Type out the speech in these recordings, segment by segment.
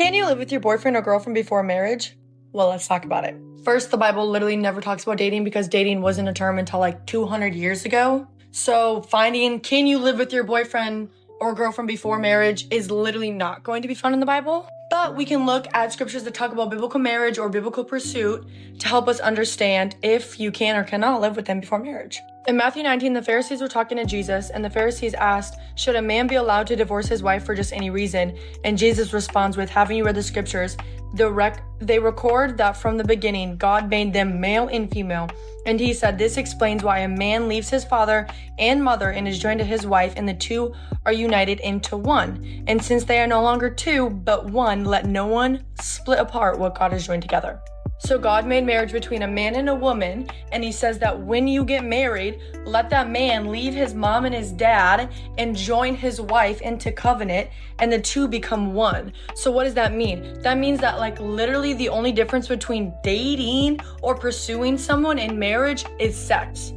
Can you live with your boyfriend or girlfriend before marriage? Well, let's talk about it. First, the Bible literally never talks about dating because dating wasn't a term until like 200 years ago. So finding can you live with your boyfriend or girlfriend before marriage is literally not going to be found in the Bible. But we can look at scriptures that talk about biblical marriage or biblical pursuit to help us understand if you can or cannot live with them before marriage. In Matthew 19, the Pharisees were talking to Jesus, and the Pharisees asked, should a man be allowed to divorce his wife for just any reason? And Jesus responds with, haven't you read the scriptures? They record that from the beginning, God made them male and female. And he said, this explains why a man leaves his father and mother and is joined to his wife, and the two are united into one. And since they are no longer two, but one, let no one split apart what God has joined together. So God made marriage between a man and a woman, and he says that when you get married, let that man leave his mom and his dad and join his wife into covenant, and the two become one. So what does that mean? That means that like literally the only difference between dating or pursuing someone in marriage is sex,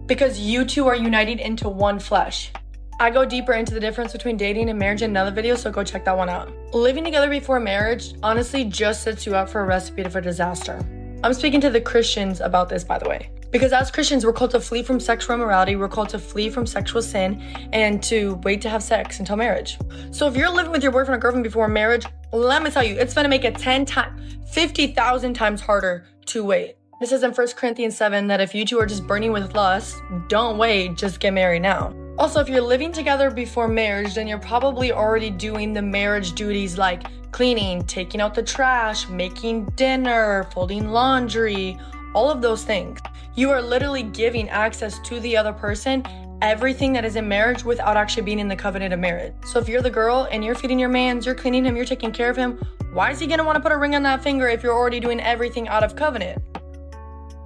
because you two are united into one flesh. I go deeper into the difference between dating and marriage in another video, so go check that one out. Living together before marriage honestly just sets you up for a recipe for disaster. I'm speaking to the Christians about this, by the way. Because as Christians, we're called to flee from sexual immorality, we're called to flee from sexual sin, and to wait to have sex until marriage. So if you're living with your boyfriend or girlfriend before marriage, let me tell you, it's gonna make it 50,000 times harder to wait. This is in 1 Corinthians 7 that if you two are just burning with lust, don't wait, just get married now. Also, if you're living together before marriage, then you're probably already doing the marriage duties like cleaning, taking out the trash, making dinner, folding laundry, all of those things. You are literally giving access to the other person, everything that is in marriage without actually being in the covenant of marriage. So if you're the girl and you're feeding your man, you're cleaning him, you're taking care of him, why is he gonna wanna put a ring on that finger if you're already doing everything out of covenant?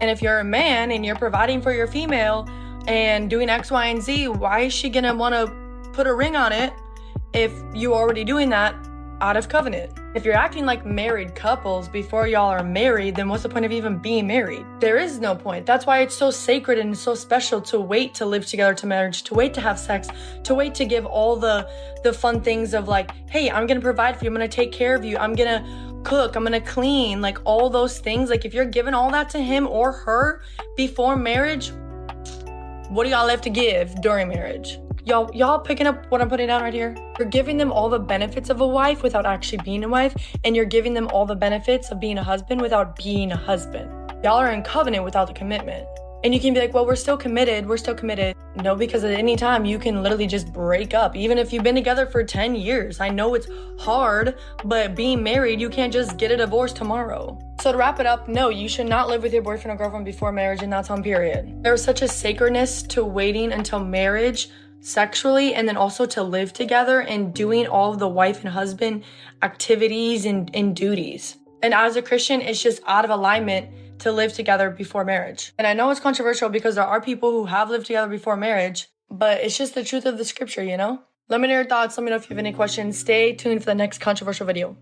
And if you're a man and you're providing for your female and doing X, Y, and Z, why is she gonna wanna put a ring on it if you're already doing that out of covenant? If you're acting like married couples before y'all are married, then what's the point of even being married? There is no point. That's why it's so sacred and so special to wait to live together to marriage, to wait to have sex, to wait to give all the fun things of like, hey, I'm gonna provide for you, I'm gonna take care of you, I'm gonna cook, I'm gonna clean, like all those things. Like if you're giving all that to him or her before marriage, what do y'all have to give during marriage? Y'all picking up what I'm putting down right here? You're giving them all the benefits of a wife without actually being a wife, and you're giving them all the benefits of being a husband without being a husband. Y'all are in covenant without the commitment. And you can be like, well, we're still committed. No, because at any time you can literally just break up. Even if you've been together for 10 years. I know it's hard, but being married, you can't just get a divorce tomorrow. So to wrap it up, no, you should not live with your boyfriend or girlfriend before marriage, and that's on period. There's such a sacredness to waiting until marriage sexually, and then also to live together and doing all of the wife and husband activities and duties. And as a Christian, it's just out of alignment to live together before marriage. And I know it's controversial because there are people who have lived together before marriage, but it's just the truth of the scripture, you know? Let me know your thoughts. Let me know if you have any questions. Stay tuned for the next controversial video.